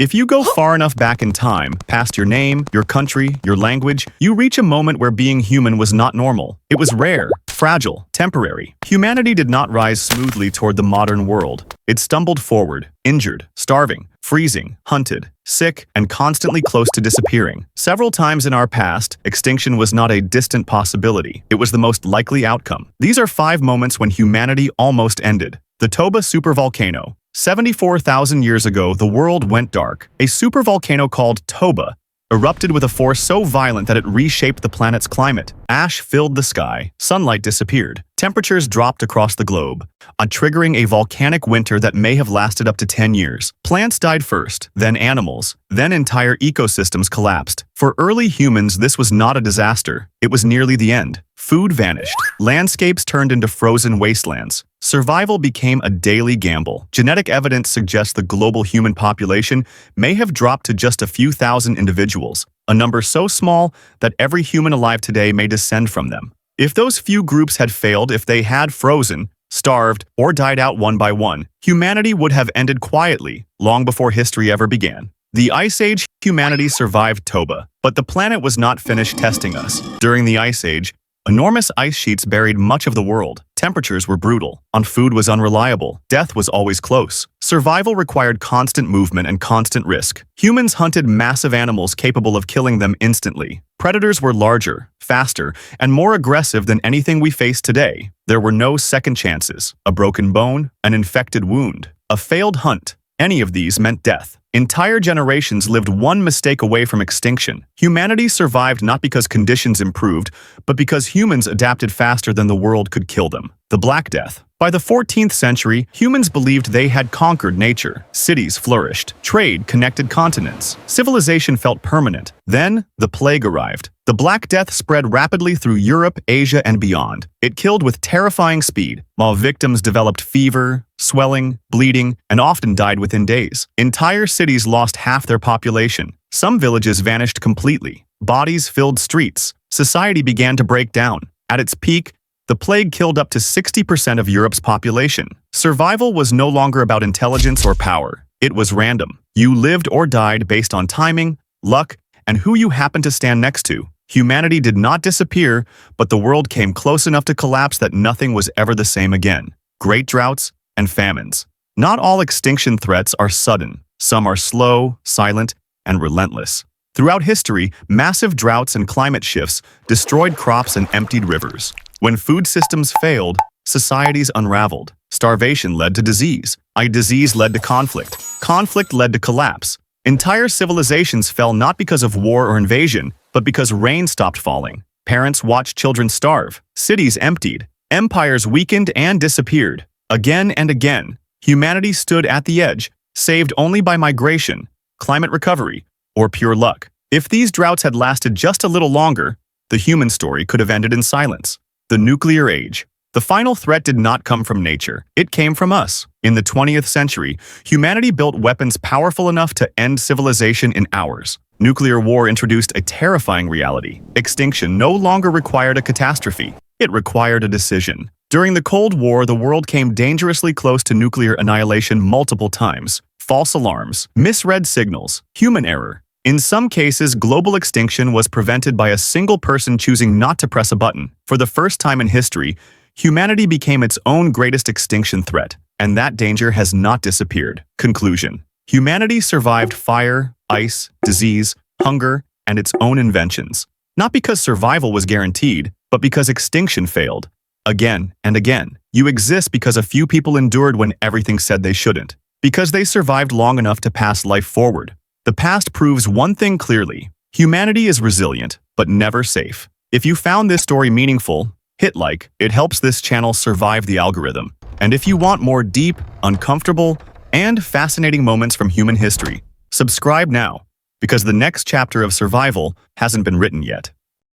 If you go far enough back in time, past your name, your country, your language, you reach a moment where being human was not normal. It was rare, fragile, temporary. Humanity did not rise smoothly toward the modern world. It stumbled forward, injured, starving, freezing, hunted, sick, and constantly close to disappearing. Several times in our past, extinction was not a distant possibility. It was the most likely outcome. These are 5 moments when humanity almost ended. The Toba supervolcano. 74,000 years ago, the world went dark. A supervolcano called Toba erupted with a force so violent that it reshaped the planet's climate. Ash filled the sky, sunlight disappeared, temperatures dropped across the globe, triggering a volcanic winter that may have lasted up to 10 years. Plants died first, then animals, then entire ecosystems collapsed. For early humans, this was not a disaster. It was nearly the end. Food vanished. Landscapes turned into frozen wastelands. Survival became a daily gamble. Genetic evidence suggests the global human population may have dropped to just a few thousand individuals, a number so small that every human alive today may descend from them. If those few groups had failed, if they had frozen, starved, or died out one by one, humanity would have ended quietly, long before history ever began. The Ice Age, humanity survived Toba, but the planet was not finished testing us. During the Ice Age, enormous ice sheets buried much of the world. Temperatures were brutal. Food was unreliable. Death was always close. Survival required constant movement and constant risk. Humans hunted massive animals capable of killing them instantly. Predators were larger, faster, and more aggressive than anything we face today. There were no second chances. A broken bone, an infected wound, a failed hunt. Any of these meant death. Entire generations lived one mistake away from extinction. Humanity survived not because conditions improved, but because humans adapted faster than the world could kill them. The Black Death. By the 14th century, humans believed they had conquered nature. Cities flourished. Trade connected continents. Civilization felt permanent. Then, the plague arrived. The Black Death spread rapidly through Europe, Asia, and beyond. It killed with terrifying speed, while victims developed fever, swelling, bleeding, and often died within days. Entire cities lost half their population. Some villages vanished completely. Bodies filled streets. Society began to break down. At its peak, the plague killed up to 60% of Europe's population. Survival was no longer about intelligence or power. It was random. You lived or died based on timing, luck, and who you happened to stand next to. Humanity did not disappear, but the world came close enough to collapse that nothing was ever the same again. Great droughts and famines. Not all extinction threats are sudden. Some are slow, silent, and relentless. Throughout history, massive droughts and climate shifts destroyed crops and emptied rivers. When food systems failed, societies unraveled. Starvation led to disease. Disease led to conflict. Conflict led to collapse. Entire civilizations fell not because of war or invasion, but because rain stopped falling. Parents watched children starve. Cities emptied. Empires weakened and disappeared. Again and again, humanity stood at the edge, saved only by migration, climate recovery, or pure luck. If these droughts had lasted just a little longer, the human story could have ended in silence. The nuclear age. The final threat did not come from nature. It came from us. In the 20th century, humanity built weapons powerful enough to end civilization in hours. Nuclear war introduced a terrifying reality. Extinction no longer required a catastrophe. It required a decision. During the Cold War, the world came dangerously close to nuclear annihilation multiple times. False alarms, misread signals, human error. In some cases, global extinction was prevented by a single person choosing not to press a button. For the first time in history, humanity became its own greatest extinction threat, and that danger has not disappeared. Conclusion. Humanity survived fire, ice, disease, hunger, and its own inventions. Not because survival was guaranteed, but because extinction failed. Again and again. You exist because a few people endured when everything said they shouldn't. Because they survived long enough to pass life forward. The past proves one thing clearly. Humanity is resilient, but never safe. If you found this story meaningful, hit like. It helps this channel survive the algorithm. And if you want more deep, uncomfortable, and fascinating moments from human history, subscribe now, because the next chapter of survival hasn't been written yet.